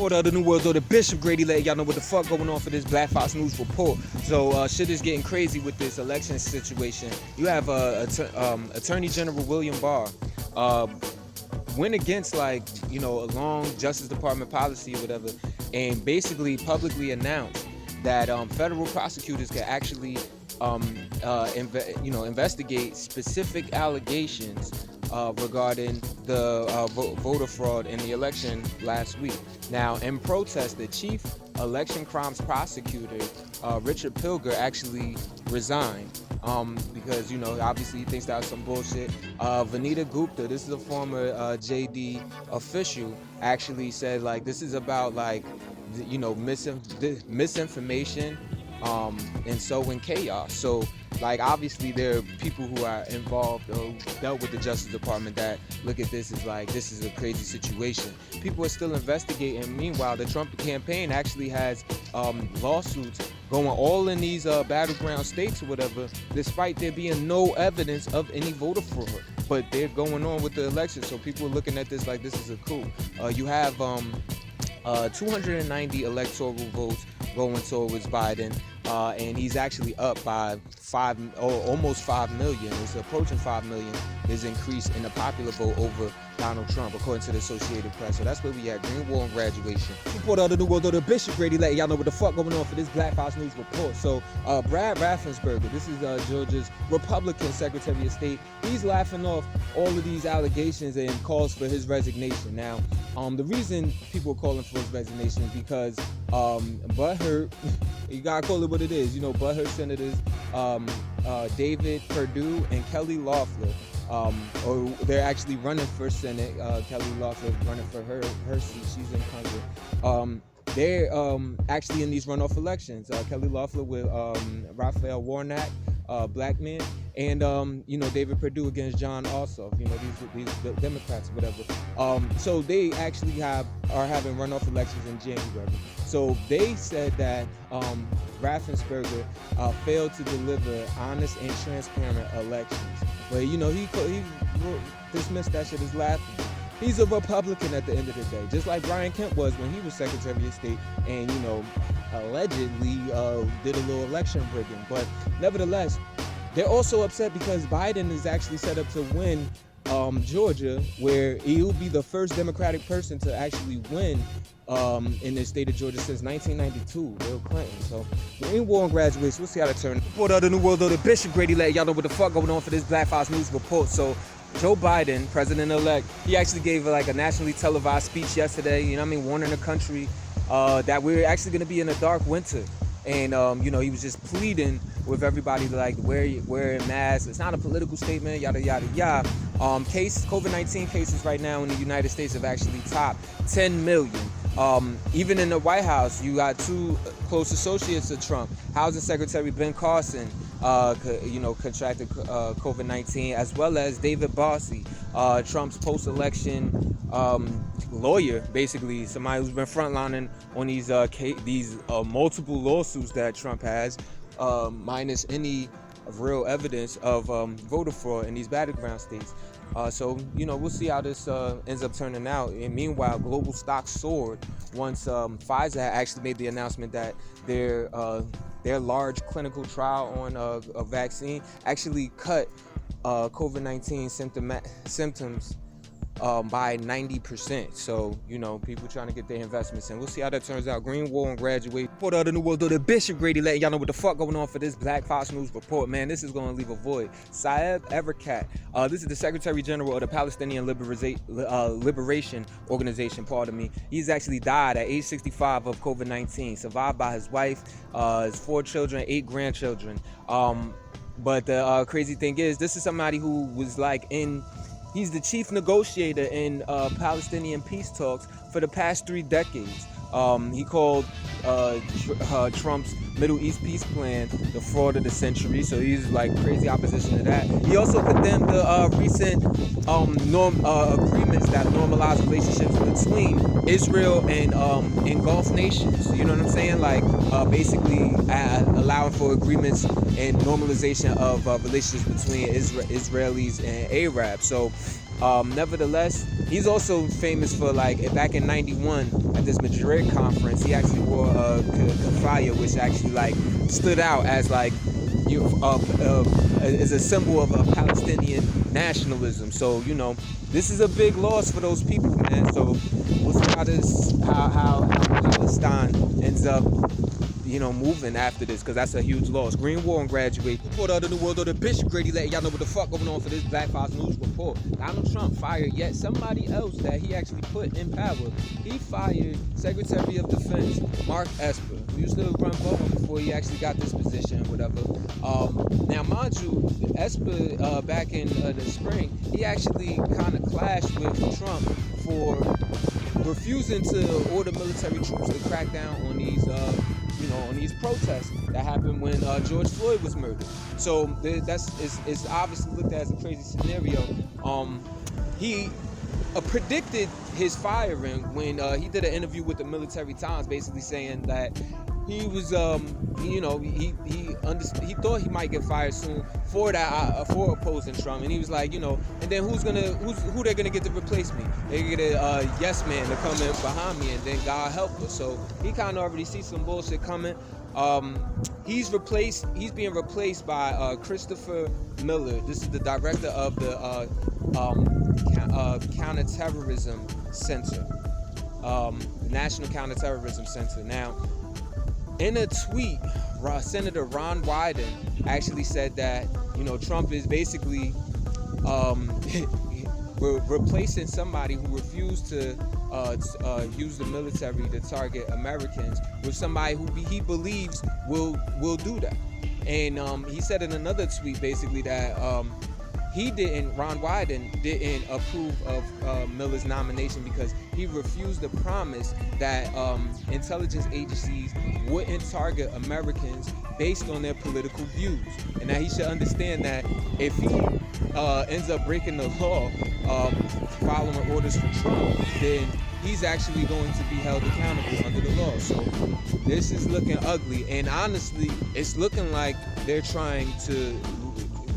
Report of the New World Order, Bishop Grady letting y'all know what the fuck going on for this Black Fox News report. So shit is getting crazy with this election situation. You have Attorney General William Barr went against a long Justice Department policy or whatever, and basically publicly announced that federal prosecutors can actually investigate specific allegations regarding the voter fraud in the election last week. Now, in protest, the chief election crimes prosecutor, Richard Pilger, actually resigned because, obviously he thinks that was some bullshit. Vanita Gupta, this is a former JD official, actually said, this is about, misinformation and sowing chaos. So, obviously there are people who are involved or dealt with the Justice Department that look at this as this is a crazy situation. People are still investigating. Meanwhile, the Trump campaign actually has lawsuits going all in these battleground states or whatever, despite there being no evidence of any voter fraud. But they're going on with the election, so people are looking at this like this is a coup. You have 290 electoral votes going towards Biden, and he's actually up by almost 5 million. It's approaching 5 million. His increase in the popular vote over Donald Trump, according to the Associated Press. So that's where we at. Green Wall and Graduation. Report of the New World Order, Bishop Grady letting y'all know what the fuck going on for this Black Fox News report. So Brad Raffensperger, this is Georgia's Republican Secretary of State. He's laughing off all of these allegations and calls for his resignation. Now, the reason people are calling for his resignation is because butthurt, you gotta call it what it is. Butthurt senators David Perdue and Kelly Loeffler, or they're actually running for Senate. Kelly Loeffler running for her seat. She's in Congress. They're actually in these runoff elections. Kelly Loeffler with Raphael Warnock, black man, and David Perdue against John Ossoff. These Democrats or whatever. So they actually are having runoff elections in January. So they said that Raffensperger failed to deliver honest and transparent elections. But he dismissed that shit as laughable. He's a Republican at the end of the day, just like Brian Kemp was when he was Secretary of State and, allegedly did a little election rigging. But nevertheless, they're also upset because Biden is actually set up to win Georgia, where he'll be the first Democratic person to actually win in the state of Georgia since 1992, Bill Clinton. So Green Wall and Graduation, we'll see how that turns. Report of the New World Order, Bishop Grady letting y'all know what the fuck going on for this Black Fox News report. So Joe Biden, president-elect, he actually gave a nationally televised speech yesterday, warning the country that we're actually going to be in a dark winter. And, he was just pleading with everybody to wear masks. It's not a political statement, yada, yada, yada. COVID-19 cases right now in the United States have actually topped 10 million. Even in the White House, you got two close associates of Trump. Housing Secretary Ben Carson, contracted COVID-19, as well as David Bossie, Trump's post-election lawyer, basically somebody who's been frontlining on these multiple lawsuits that Trump has, minus any real evidence of voter fraud in these battleground states. So we'll see how this ends up turning out. And meanwhile, global stocks soared once Pfizer actually made the announcement that their large clinical trial on a vaccine actually cut COVID-19 symptoms by 90%. So, people trying to get their investments in. We'll see how that turns out. Green Wall and Graduate. Report of the New World Order, Bishop Grady letting y'all know what the fuck going on for this Black Fox News report. Man, this is going to leave a void. Saeb Erekat, this is the Secretary General of the Palestinian Liberation Organization, He's actually died at age 65 of COVID-19, survived by his wife, his 4 children, 8 grandchildren. But the crazy thing is, this is somebody who was he's the chief negotiator in Palestinian peace talks for the past 3 decades. He called Trump's Middle East peace plan the fraud of the century, so he's crazy opposition to that. He also condemned the recent agreements that normalize relationships between Israel and Gulf nations. You know what I'm saying? Basically allowing for agreements and normalization of relationships between Israelis and Arabs. So Nevertheless, he's also famous for, like, back in '91 at this Madrid conference, he actually wore a kafaya, which actually, like, stood out as, like, is a symbol of Palestinian nationalism. So, you know, this is a big loss for those people, man. So we'll see how Palestine ends up, you know, moving after this, because that's a huge loss. Green War and Graduate. Report out of the world, or the Bishop Grady letting y'all know what the fuck going on for this Black Files News Report. Donald Trump fired yet somebody else that he actually put in power. He fired Secretary of Defense Mark Esper, who used to run Boeing before he actually got this position, whatever. Now, mind you, Esper, back in the spring, he actually kind of clashed with Trump for refusing to order military troops to crack down on these on these protests that happened when George Floyd was murdered. So it's obviously looked at as a crazy scenario. He predicted his firing when he did an interview with the Military Times, basically saying that he was, he thought he might get fired soon for for opposing Trump, and he was like, and then who they're gonna get to replace me? They get a yes man to come in behind me, and then God help us. So he kind of already sees some bullshit coming. He's being replaced by Christopher Miller. This is the director of the Counterterrorism Center, National Counterterrorism Center. Now, in a tweet, Senator Ron Wyden actually said that, Trump is basically replacing somebody who refused to use the military to target Americans with somebody who he believes will do that. And he said in another tweet basically that Ron Wyden didn't approve of Miller's nomination because he refused to promise that intelligence agencies wouldn't target Americans based on their political views. And that he should understand that if he ends up breaking the law, following orders from Trump, then he's actually going to be held accountable under the law. So this is looking ugly. And honestly, it's looking like they're trying to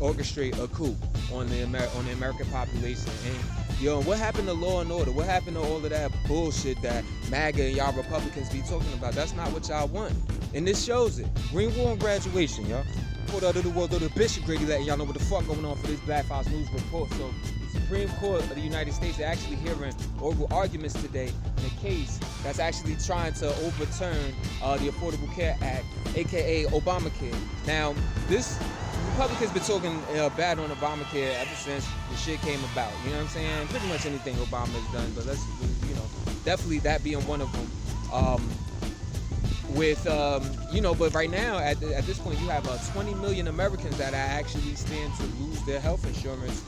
orchestrate a coup on the American population. And what happened to law and order? What happened to all of that bullshit that MAGA and y'all Republicans be talking about? That's not what y'all want, and this shows it. Green War and Graduation, y'all. Report out of the world, or the Bishop Grady letting y'all know what the fuck going on for this Black Files News Report. So the Supreme Court of the United States are actually hearing oral arguments today in a case that's actually trying to overturn the Affordable Care Act, aka Obamacare. Now, Republicans been talking bad on Obamacare ever since the shit came about. You know what I'm saying? Pretty much anything Obama's done, but let's, definitely that being one of them. But right now, at this point, you have 20 million Americans that actually stand to lose their health insurance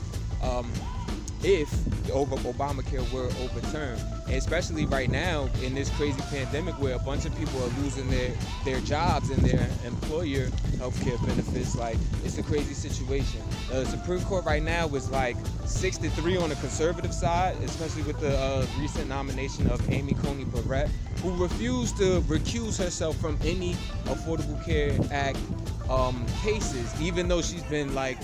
if Obamacare were overturned. And especially right now in this crazy pandemic where a bunch of people are losing their jobs and their employer healthcare benefits. Like, it's a crazy situation. The Supreme Court right now was like 6-3 on the conservative side, especially with the recent nomination of Amy Coney Barrett, who refused to recuse herself from any Affordable Care Act cases, even though she's been like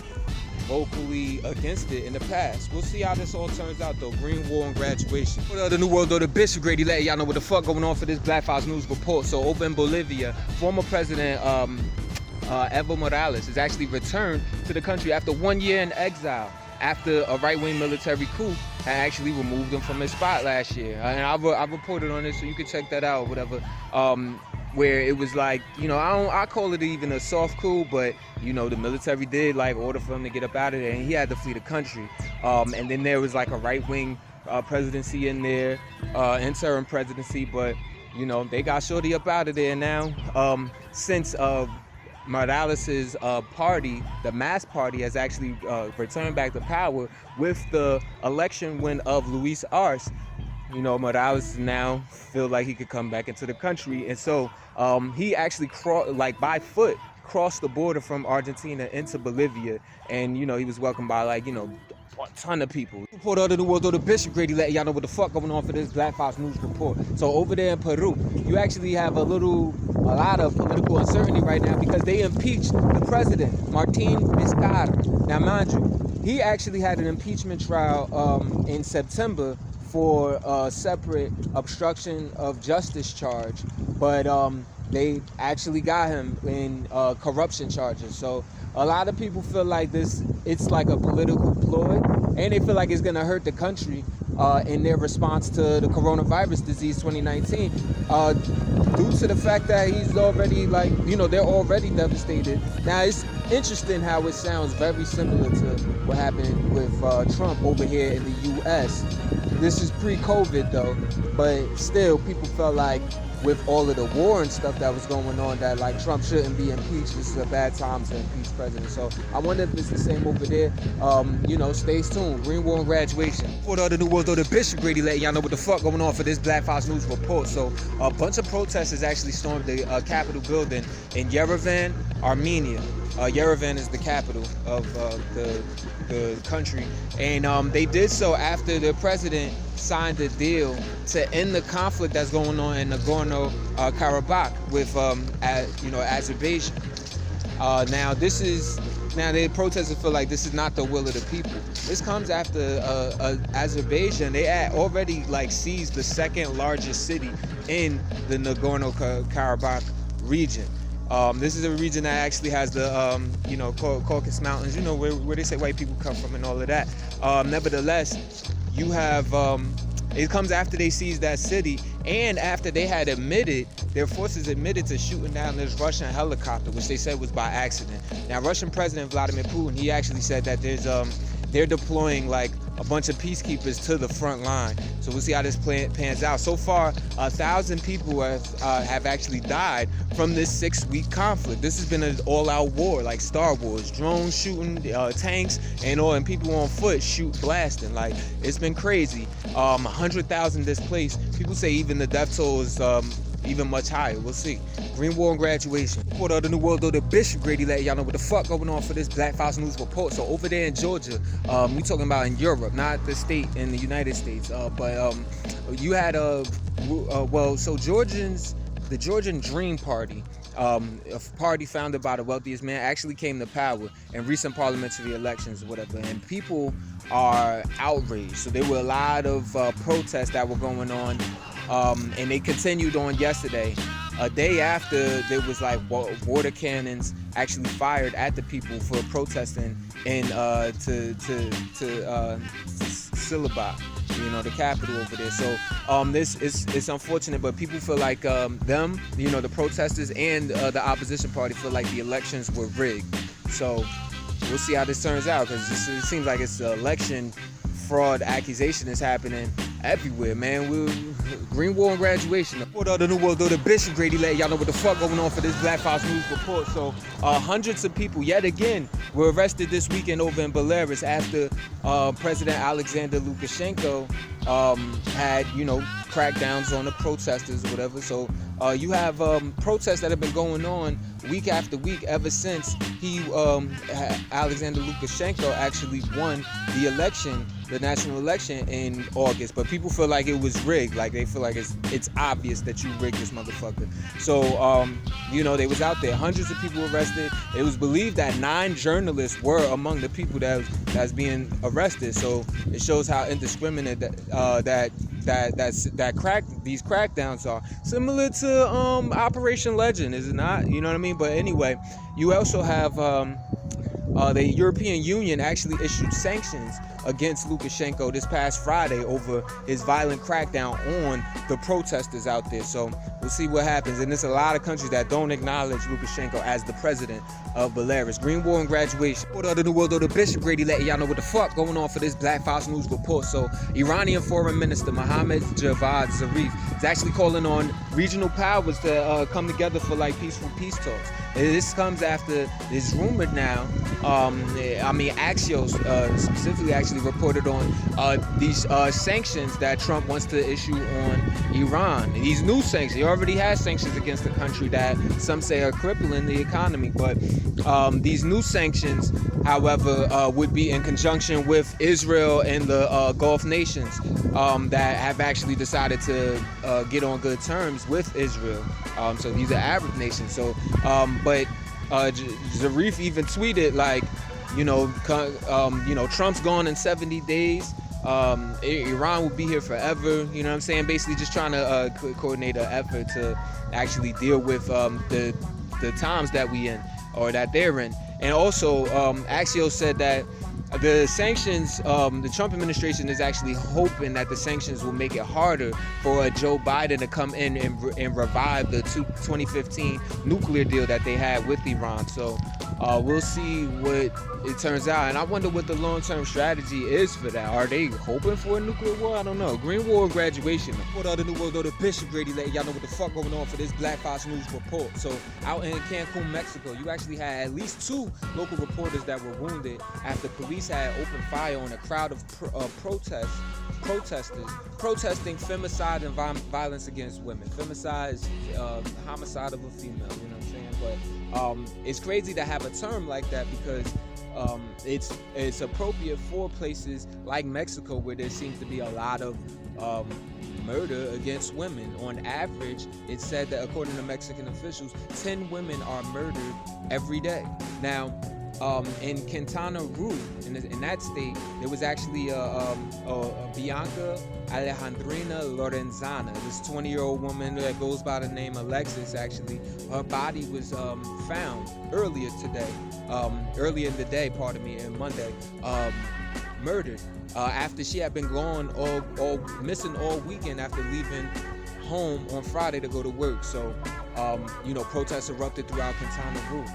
vocally against it in the past. We'll see how this all turns out though. Green War and Graduation. The New World Order, Bishop Grady letting y'all know what the fuck going on for this Black Files News Report. So over in Bolivia, former President Evo Morales has actually returned to the country after 1 year in exile, after a right-wing military coup had actually removed him from his spot last year. And I reported on this, so you can check that out or whatever. Where it was like, I call it even a soft coup, but the military did like order for him to get up out of there, and he had to flee the country. And then there was like a right-wing presidency in there, interim presidency, but they got Shorty up out of there now. Since Morales's party, the Mass Party, has actually returned back to power with the election win of Luis Arce. Morales now feel like he could come back into the country, and so he actually by foot crossed the border from Argentina into Bolivia, and he was welcomed by a ton of people. Report out of the world, or the Bishop Grady letting y'all know what the fuck going on for this Black Files News Report. So over there in Peru, you actually have a lot of political uncertainty right now because they impeached the president, Martin Vizcarra. Now, mind you, he actually had an impeachment trial in September for a separate obstruction of justice charge, but they actually got him in corruption charges. So a lot of people feel like it's like a political ploy, and they feel like it's gonna hurt the country in their response to the coronavirus disease 2019, due to the fact that he's already, like, they're already devastated. Now, it's interesting how it sounds very similar to what happened with Trump over here in the U.S. This is pre-COVID though, but still people felt like with all of the war and stuff that was going on, that like Trump shouldn't be impeached. This is a bad time to impeach president. So I wonder if it's the same over there. Stay tuned. Green War and Graduation. For the New World Order, Bishop Grady letting y'all know what the fuck going on for this Black Fox News report. So a bunch of protesters actually stormed the Capitol building in Yerevan, Armenia. Yerevan is the capital of the country, and they did so after the president signed a deal to end the conflict that's going on in Nagorno-Karabakh with Azerbaijan. Now the protesters feel like this is not the will of the people. This comes after Azerbaijan. They had already seized the second largest city in the Nagorno-Karabakh region. This is a region that actually has the Caucasus Mountains, where they say white people come from and all of that. Nevertheless, you have it comes after they seized that city, and after they had their forces admitted to shooting down this Russian helicopter, which they said was by accident. Now, Russian President Vladimir Putin, he actually said that they're deploying a bunch of peacekeepers to the front line. So we'll see how this pans out. So far, 1,000 people have actually died from this 6-week conflict. This has been an all-out war, like Star Wars, drones shooting, tanks, and people on foot blasting. It's been crazy. 100,000 displaced. People say even the death toll is even much higher. We'll see. Green War and Graduation. For the New World Order, Bishop Grady letting y'all know what the fuck going on for this Black Fox News report. So over there in Georgia, we talking about in Europe, not the state in the United States, but you had the Georgian Dream Party, a party founded by the wealthiest man, actually came to power in recent parliamentary elections or whatever, and people are outraged. So there were a lot of protests that were going on, and they continued on yesterday, a day after there was water cannons actually fired at the people for protesting in to Silaba, the capital over there. So it's unfortunate, but people feel like the protesters and the opposition party feel like the elections were rigged. So we'll see how this turns out, because it seems like it's an election fraud accusation is happening everywhere, man. Green War and Graduation. For the New World Order, Bishop Grady letting y'all know what the fuck going on for this Black Fox News report. So hundreds of people yet again were arrested this weekend over in Belarus after President Alexander Lukashenko had crackdowns on the protesters or whatever. So you have protests that have been going on week after week ever since Alexander Lukashenko actually won the national election in August. But people feel like it was rigged. They feel like it's obvious that you rigged this motherfucker. So they was out there. Hundreds of people arrested. It was believed that 9 journalists were among the people that's being arrested. So it shows how indiscriminate these crackdowns are. Similar to Operation Legend, is it not? You know what I mean? But anyway, you also have the European Union actually issued sanctions against Lukashenko this past Friday over his violent crackdown on the protesters out there. So we'll see what happens. And there's a lot of countries that don't acknowledge Lukashenko as the president of Belarus. Green War and Graduation. For the New World Order, Bishop Grady letting y'all know what the fuck going on for this Black Fox News report. So Iranian Foreign Minister Mohammad Javad Zarif is actually calling on regional powers to come together for peaceful peace talks. And this comes after it's rumored now, Axios specifically actually reported on these sanctions that Trump wants to issue on Iran. And these new sanctions, he already has sanctions against the country that some say are crippling the economy. But these new sanctions, however, would be in conjunction with Israel and the Gulf nations that have actually decided to get on good terms with Israel. So these are Arab nations. So, but Zarif even tweeted Trump's gone in 70 days. Iran will be here forever. You know what I'm saying? Basically, just trying to coordinate an effort to actually deal with the times that we in, or that they're in. And also, Axios said that the sanctions, the Trump administration is actually hoping that the sanctions will make it harder for Joe Biden to come in and revive the 2015 nuclear deal that they had with Iran. So we'll see what it turns out. And I wonder what the long-term strategy is for that. Are they hoping for a nuclear war? I don't know. Green War and graduation. What other new world, though, the Bishop Grady letting y'all know what the fuck going on for this Black Fox News report. So out in Cancun, Mexico, you actually had at least 2 local reporters that were wounded after police had opened fire on a crowd of protesters protesting femicide and violence against women. Femicide is homicide of a female, you know what I'm saying? But it's crazy to have a term like that because it's appropriate for places like Mexico where there seems to be a lot of murder against women. On average, it's said that according to Mexican officials, 10 women are murdered every day. Now, in Quintana Roo, in that state, there was actually Bianca Alejandrina Lorenzana, this 20-year-old woman that goes by the name Alexis. Actually, her body was found earlier in the day, Monday, murdered after she had been gone missing all weekend after leaving home on Friday to go to work. So, protests erupted throughout Quintana Roo.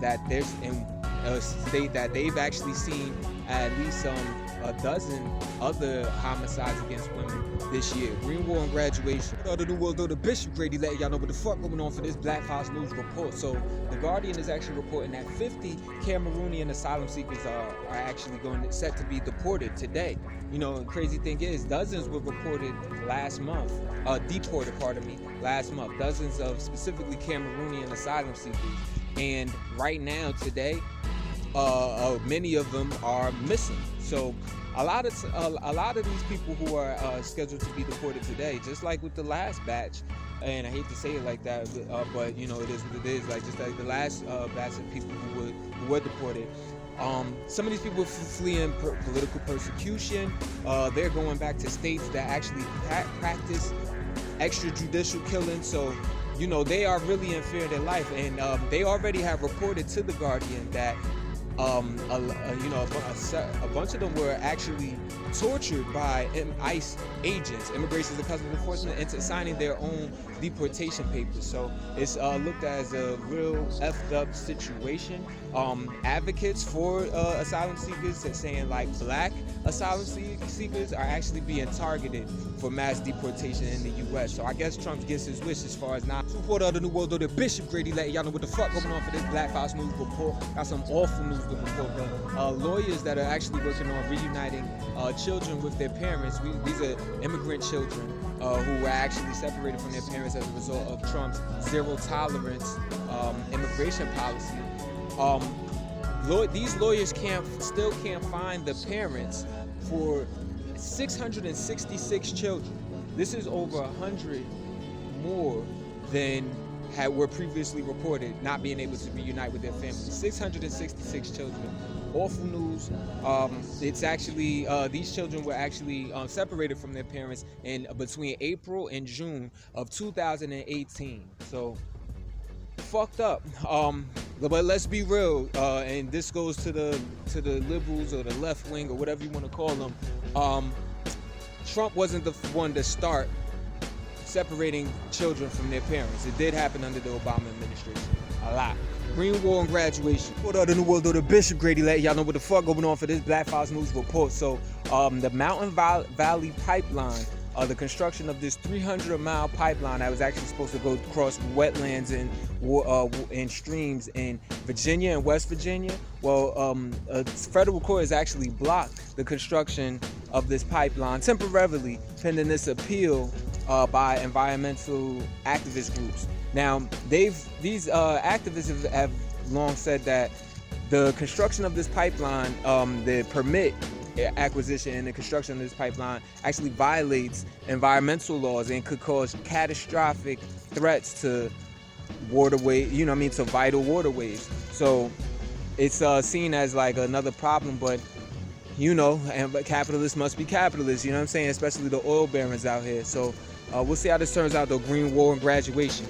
That there's in a state that they've actually seen at least a dozen other homicides against women this year. Green War and graduation. The new world, though, the Bishop Grady letting y'all know what the fuck going on for this Black Fox News report. So the Guardian is actually reporting that 50 Cameroonian asylum seekers are actually set to be deported today. Crazy thing is, dozens were deported last month. Dozens of specifically Cameroonian asylum seekers. And right now, today, many of them are missing. So a lot of these people who are scheduled to be deported today, just like with the last batch, and I hate to say it like that, but it is what it is. Like just like the last batch of people who were deported. Some of these people fleeing political persecution. They're going back to states that actually practice extrajudicial killing. So they are really in fear of their life, and they already have reported to the Guardian that a bunch of them were actually tortured by ICE agents, Immigration and Customs Enforcement, into signing their own deportation papers. So it's looked at as a real effed up situation. Advocates for asylum seekers are saying like black asylum seekers are actually being targeted for mass deportation in the U.S. So I guess Trump gets his wish as far as not. What other new world, though, the Bishop Grady letting y'all know what the fuck going on for this Black Fox News report. Got some awful news to report, but lawyers that are actually working on reuniting children with their parents. These are immigrant children who were actually separated from their parents as a result of Trump's zero tolerance immigration policy. These lawyers still can't find the parents for 666 children. This is over 100 more than were previously reported not being able to reunite with their families. 666 children. Awful news. It's actually these children were actually separated from their parents in between April and June of 2018. So fucked up. But let's be real, and this goes to the liberals or the left wing or whatever you want to call them. Trump wasn't the one to start separating children from their parents. It did happen under the Obama administration. A lot. Green War and graduation. What other new world, though, the Bishop Grady letting y'all know what the fuck going on for this Black Fox News report. So the Mountain Valley Pipeline, the construction of this 300-mile pipeline that was actually supposed to go across wetlands and streams in Virginia and West Virginia. Well, a federal court has actually blocked the construction of this pipeline temporarily, pending this appeal by environmental activist groups. Now, these activists have long said that the construction of this pipeline, the permit acquisition and the construction of this pipeline actually violates environmental laws and could cause catastrophic threats to waterway, to vital waterways. So it's seen as like another problem, but you know, but capitalists must be capitalists, you know what I'm saying? Especially the oil barons out here. So we'll see how this turns out, though. Green War and graduation.